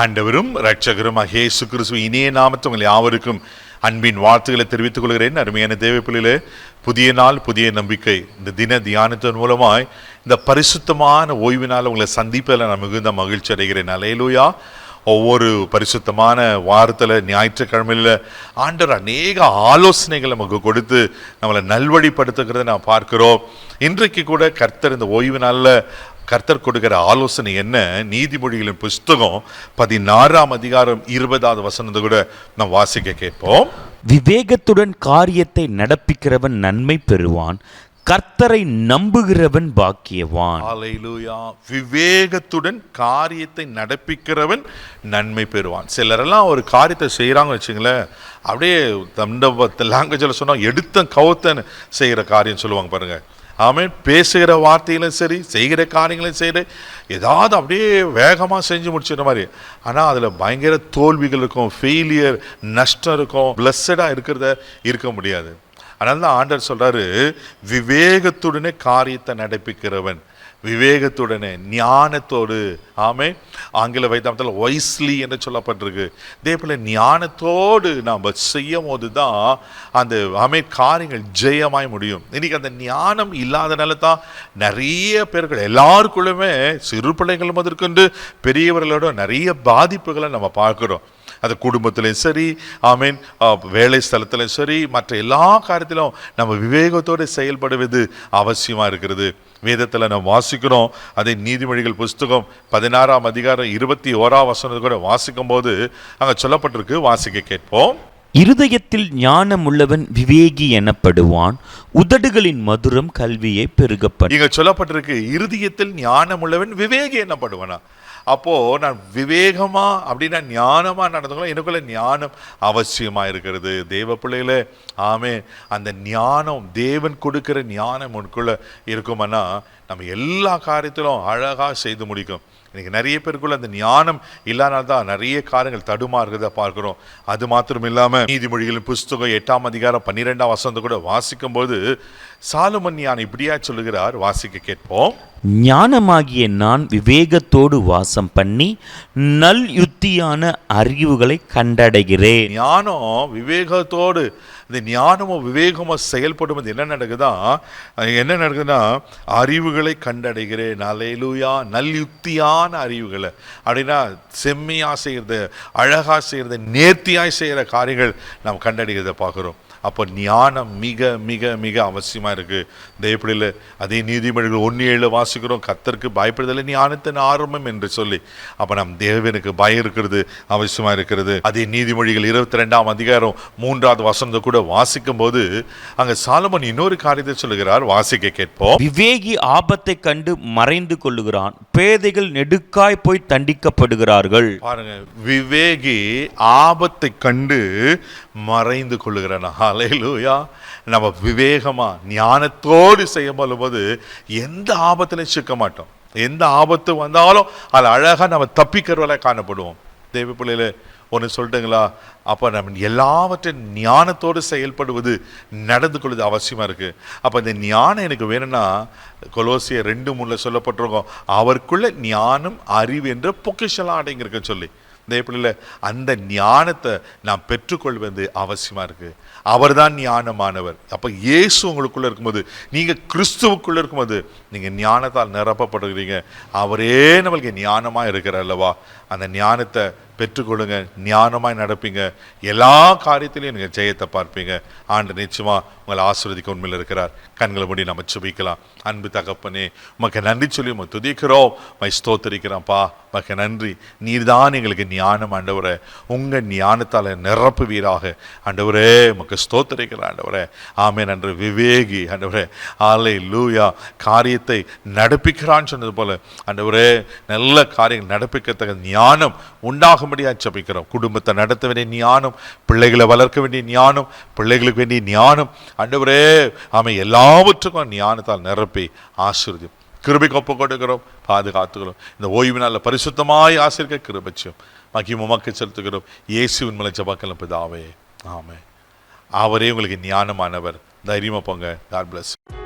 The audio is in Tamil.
ஆண்டவரும் இரட்சகரும் இயேசு கிறிஸ்து இனிய நாமத்தில் உங்கள் யாவருக்கும் அன்பின் வாழ்த்துக்களை தெரிவித்துக் கொள்கிறேன். அருமையான தேவ பிள்ளைகளே, புதிய நாள் புதிய நம்பிக்கை இந்த தின தியானத்தின் மூலமாய் இந்த பரிசுத்தமான ஓய்வினால் உங்களை சந்திப்பதில் நான் மிகுந்த மகிழ்ச்சி அடைகிறேன். அல்லேலூயா. ஒவ்வொரு பரிசுத்தமான வாரத்தில் ஞாயிற்றுக்கிழமையில் ஆண்டவர் அநேக ஆலோசனைகள் நமக்கு கொடுத்து நம்மளை நல்வழிப்படுத்துகிறத நான் பார்க்கிறோம். இன்றைக்கு கூட கர்த்தர் இந்த ஓய்வு நாளில் கர்த்தர் கொடுக்கிற ஆலோசனை என்ன? நீதிமொழிகளின் புஸ்தகம் 16ஆம் அதிகாரம் 20வது வசனத்தை கூட நாம் வாசிக்க கேட்போம். விவேகத்துடன் காரியத்தை நடப்பிக்கிறவன் நன்மை பெறுவான், கர்த்தரை நம்புகிறவன் பாக்கியவான். அல்லேலூயா. விவேகத்துடன் காரியத்தை நடப்பிக்கிறவன் நன்மை பெறுவான். சிலரெல்லாம் ஒரு காரியத்தை செய்கிறாங்க வச்சுங்களேன், அப்படியே தண்ட லாங்குவேஜில் சொன்னால் எடுத்த கவுத்தன் செய்கிற காரியம் சொல்லுவாங்க பாருங்க. ஆமென். பேசுகிற வார்த்தையிலும் சரி, செய்கிற காரியங்களும் சரி, ஏதாவது அப்படியே வேகமாக செஞ்சு முடிச்சிடுற மாதிரி. ஆனால் அதில் பயங்கர தோல்விகள் இருக்கும், ஃபெயிலியர், நஷ்டம் இருக்கும். பிளஸ்ஸடாக இருக்க முடியாது. அதனால தான் ஆண்டவர் சொல்றாரு, விவேகத்துடனே காரியத்தை நடப்பிக்கிறவன், விவேகத்துடனே ஞானத்தோடு. ஆமே. ஆங்கில வைத்தாமத்தில் வைஸ்லி என்று சொல்லப்பட்டிருக்கு. இதே போல ஞானத்தோடு நாம் செய்யும் போது தான் அந்த காரியங்கள் ஜெயமாய் முடியும். இன்னைக்கு அந்த ஞானம் இல்லாதனால தான் நிறைய பேர்கள் எல்லாருக்குள்ளுமே, சிறு பிள்ளைகள் முதற்கொண்டு பெரியவர்களோட நிறைய பாதிப்புகளை நம்ம பார்க்கிறோம். அது குடும்பத்திலையும் சரி, ஆமீன், வேலை ஸ்தலத்திலையும் சரி, மற்ற எல்லா காரியத்திலும் நம்ம விவேகத்தோடு செயல்படுவது அவசியமாக இருக்கிறது. வேதத்தில் நம்ம வாசிக்கிறோம். அதே நீதிமொழிகள் புஸ்தகம் 16ஆம் அதிகாரம் 21ஆம் வசனத்தை கூட வாசிக்கும் போது அங்கே சொல்லப்பட்டிருக்கு. வாசிக்க கேட்போம். இருதயத்தில் ஞானம் உள்ளவன் விவேகி எனப்படுவான், உதடுகளின் மதுரம் கல்வியை பெருகப்படும். இங்க சொல்லப்பட்டிருக்கு, இருதயத்தில் ஞானம் உள்ளவன் விவேகி எனப்படுவானா. அப்போ நான் விவேகமா அப்படின்னா ஞானமா நடந்துக்கலாம். எனக்குள்ள ஞானம் அவசியமா இருக்கிறது. தேவ பிள்ளைகளே, ஆமே, அந்த ஞானம் தேவன் கொடுக்கிற ஞானம் உனக்குள்ள இருக்குமானா நம்ம எல்லா காரியத்திலும் அழகா செய்து முடிக்கும். இன்னைக்கு நிறைய பேருக்குள்ள அந்த ஞானம் இல்லாதனால்தான் நிறைய காரியங்கள் தடுமாறுகிறத பார்க்கிறோம். அது மாத்திரம் இல்லாம நீதிமொழிகளின் புஸ்தகம் 8ஆம் அதிகாரம் 12ஆம் வசனத்தை கூட வாசிக்கும் போது சாலமோன் ஞானம் இப்படியா சொல்லுகிறார். வாசிக்க கேட்போம். ஞானமாகிய நான் விவேகத்தோடு வாசம் பண்ணி நல் யுத்தியான அறிவுகளை கண்டடைகிறேன். ஞானம் விவேகத்தோடு, இந்த ஞானமும் விவேகமும் செயல்படும் என்ன நடக்குதுன்னா அறிவுகளை கண்டடைகிறேன். அல்லேலூயா. நல்லுத்தியான அறிவுகளை அப்படின்னா செம்மையா செய்யறது, அழகா செய்யறது, நேர்த்தியாய் செய்யற காரியங்கள் நாம் கண்டடைகிறத பார்க்கிறோம். அப்போ ஞானம் மிக மிக மிக அவசியமாக இருக்குது. தேவப்பிள்ளையில் அதே நீதிமொழிகள் 1:7 வாசிக்கிறோம், கர்த்தருக்கு பயப்படுதலை ஞானத்தின் ஆரம்பம் என்று சொல்லி. அப்போ நம் தேவனுக்கு பயம் இருக்கிறது அவசியமாக இருக்கிறது. அதே நீதிமொழிகள் 22ஆம் அதிகாரம் 3வது வசனத்தை கூட வாசிக்கும் போது அங்கே சாலமோன் இன்னொரு காரியத்தை சொல்லுகிறார். வாசிக்க கேட்போம். விவேகி ஆபத்தை கண்டு மறைந்து கொள்ளுகிறான், பேதைகள் நெடுக்காய் போய் தண்டிக்கப்படுகிறார்கள். பாருங்க, விவேகி ஆபத்தை கண்டு மறைந்து கொள்ளுகிறான். அல்லேலூயா. நம்ம விவேகமா ஞானத்தோடு செய்யும் போது எந்த ஆபத்திலையும் சிக்க மாட்டோம். எந்த ஆபத்து வந்தாலும் அது அழகா நம்ம தப்பிக்கிறவளை காணப்படுவோம். தேவ பிள்ளையில ஒன்று சொல்லிட்டுங்களா? அப்போ நம்ம எல்லாவற்றையும் ஞானத்தோடு செயல்படுவது, நடந்து கொள்வது அவசியமா இருக்கு. அப்போ இந்த ஞானம் எனக்கு வேணும்னா கொலோசியர் 2:3 சொல்லப்பட்டிருக்கோம், அவருக்குள்ள ஞானம் அறிவு என்ற பொக்கிஷலாம் அடங்கியிருக்குன்னு சொல்லி. தேவப்பிள்ளையில் அந்த ஞானத்தை நாம் பெற்றுக்கொள்வது அவசியமா இருக்கு. அவர் தான் ஞானமானவர். அப்போ இயேசு உங்களுக்குள்ள இருக்கும்போது, நீங்க கிறிஸ்துவுக்குள்ள இருக்கும்போது நீங்க ஞானத்தால் நிரப்பப்படுகிறீங்க. அவரே நம்மளுக்கு ஞானமா இருக்கிறார் அல்லவா? அந்த ஞானத்தை பெற்றுக்கொள்ளுங்க, ஞானமாய் நடப்பீங்க, எல்லா காரியத்திலையும் நீங்கள் ஜெயத்தை பார்ப்பீங்க. ஆண்டு நிச்சயமா உங்களை ஆசீர்வதிக்க உண்மையில் இருக்கிறார். கண்களை மூடி நம்ம சுபிக்கலாம். அன்பு தகப்பனே, உமக்கு நன்றி சொல்லி உமக்கு துதிக்கிறோம், ஸ்தோத்திரிக்கிறோம்ப்பா. உமக்கு நன்றி. நீர்தான் எங்களுக்கு ஞானம் ஆண்டவரே. உங்க ஞானத்தால் நிரப்புவீராக ஆண்டவரே. உமக்கு ஸ்தோத்திரிக்கிற ஆண்டவரே. ஆமென். அன்று விவேகி ஆண்டவரே. அல்லேலூயா. காரியத்தை நடப்பிக்கிறான்னு சொன்னது போல ஆண்டவரே, நல்ல காரியங்கள் நடப்பிக்கத்தக்க ஞானம் உண்டாகும்படியா ஜெபிக்கிறோம். குடும்பத்தை நடத்த வேண்டிய ஞானம், பிள்ளைகளை வளர்க்க வேண்டிய ஞானம், பிள்ளைகளுக்கு வேண்டிய ஞானம் ஆண்டவரே, ஆமை, எல்லாவற்றுக்கும் ஞானத்தால் நிரப்பி ஆசீர்வதியும். கிருபைக்கு ஒப்பு கொடுக்கிறோம், பாதுகாத்துக்கிறோம். இந்த ஓய்வு நாளில் பரிசுத்தமாய் ஆசீர்வதிக்க கிருபையும் மகிமை உமக்கு செலுத்துகிறோம். இயேசுவின் மூலம் ஜெபக்கலாம் பிதாவே. ஆமென். அவரே உங்களுக்கு ஞானமானவர். தைரியமா போங்க. God bless you.